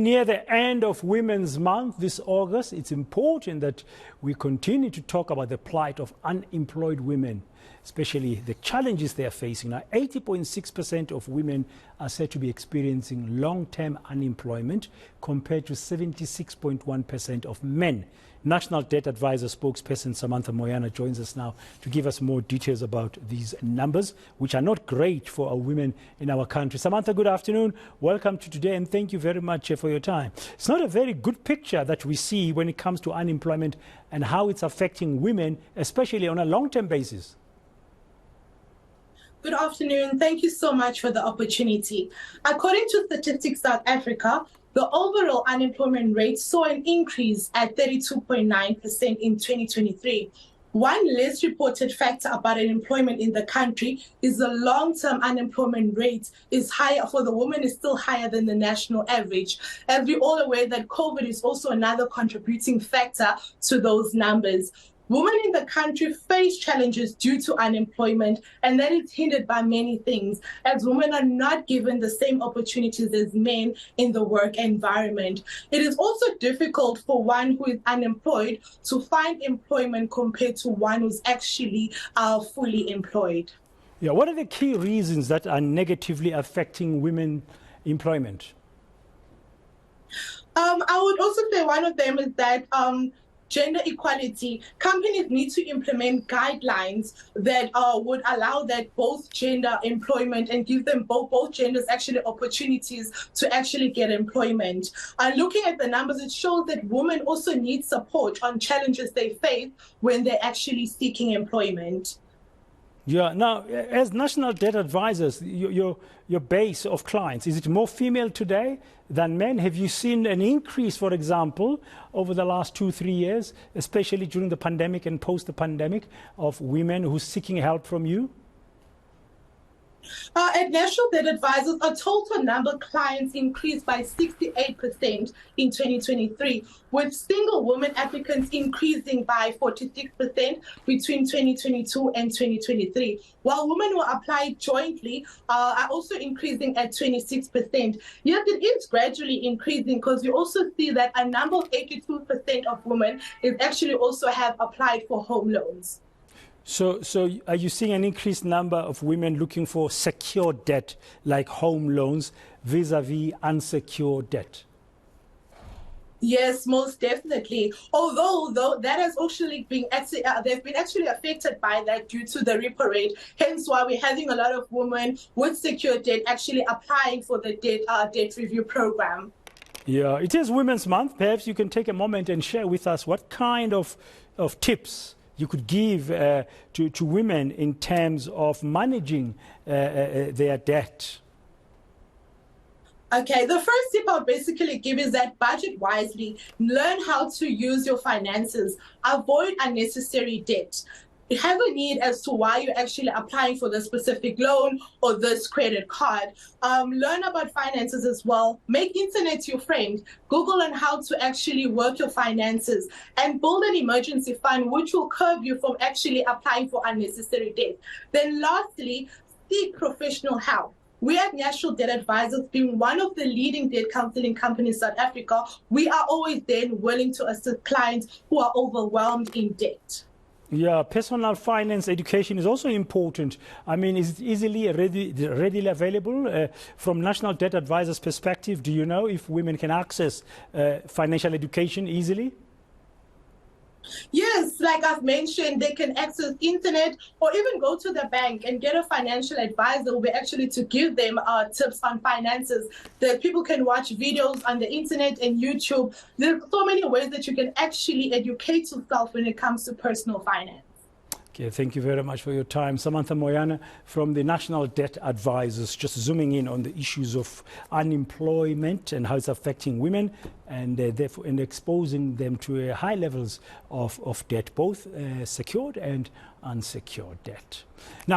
Near the end of Women's Month this August, it's important that we continue to talk about the plight of unemployed women, especially the challenges they are facing. Now, 80.6% of women are said to be experiencing long-term unemployment compared to 76.1% of men. National Debt Advisor spokesperson Samantha Moyana joins us now to give us more details about these numbers, which are not great for our women in our country. Samantha, good afternoon. Welcome to today, and thank you very much for your time. It's not a very good picture that we see when it comes to unemployment and how it's affecting women, especially on a long-term basis. Good afternoon. Thank you so much for the opportunity. According to Statistics South Africa, the overall unemployment rate saw an increase at 32.9% in 2023. One less reported factor about unemployment in the country is the long-term unemployment rate is higher for the women, is still higher than the national average. As we're all aware that COVID is also another contributing factor to those numbers. Women in the country face challenges due to unemployment, and that is hindered by many things, as women are not given the same opportunities as men in the work environment. It is also difficult for one who is unemployed to find employment compared to one who's actually fully employed. Yeah, what are the key reasons that are negatively affecting women employment? I would also say one of them is that gender equality. Companies need to implement guidelines that would allow that both gender employment and give them both genders actually opportunities to actually get employment. Looking at the numbers, it shows that women also need support on challenges they face when they're actually seeking employment. Yeah. Now, as national debt advisors, your base of clients, is it more female today than men? Have you seen an increase, for example, over the last 2-3 years, especially during the pandemic and post the pandemic, of women who are seeking help from you? At National Debt Advisors, our total number of clients increased by 68% in 2023, with single women applicants increasing by 46% between 2022 and 2023, while women who applied jointly are also increasing at 26%. Yes, it is gradually increasing because we also see that a number of 82% of women is actually also have applied for home loans. So are you seeing an increased number of women looking for secured debt, like home loans, vis-a-vis unsecured debt? Yes, most definitely. Although that has actually been they've been actually affected by that due to the repo rate. Hence why we're having a lot of women with secured debt actually applying for the debt review program. Yeah, it is Women's Month. Perhaps you can take a moment and share with us what kind of tips you could give to women in terms of managing their debt. Okay, the first tip I'll basically give is that budget wisely, learn how to use your finances, avoid unnecessary debt. Have a need as to why you're actually applying for the specific loan or this credit card. Learn about finances as well. Make internet your friend. Google on how to actually work your finances and build an emergency fund which will curb you from actually applying for unnecessary debt. Then lastly, seek professional help. We at National Debt Advisors, being one of the leading debt counseling companies in South Africa, we are always then willing to assist clients who are overwhelmed in debt. Yeah, personal finance education is also important. I mean, is it easily, readily available? From National Debt Advisors' perspective, do you know if women can access financial education easily? Yes, like I've mentioned, they can access internet or even go to the bank and get a financial advisor who will actually to give them tips on finances. That people can watch videos on the internet and YouTube. There's so many ways that you can actually educate yourself when it comes to personal finance. Okay, thank you very much for your time. Samantha Moyana from the National Debt Advisors, just zooming in on the issues of unemployment and how it's affecting women and therefore exposing them to high levels of debt, both secured and unsecured debt. Now,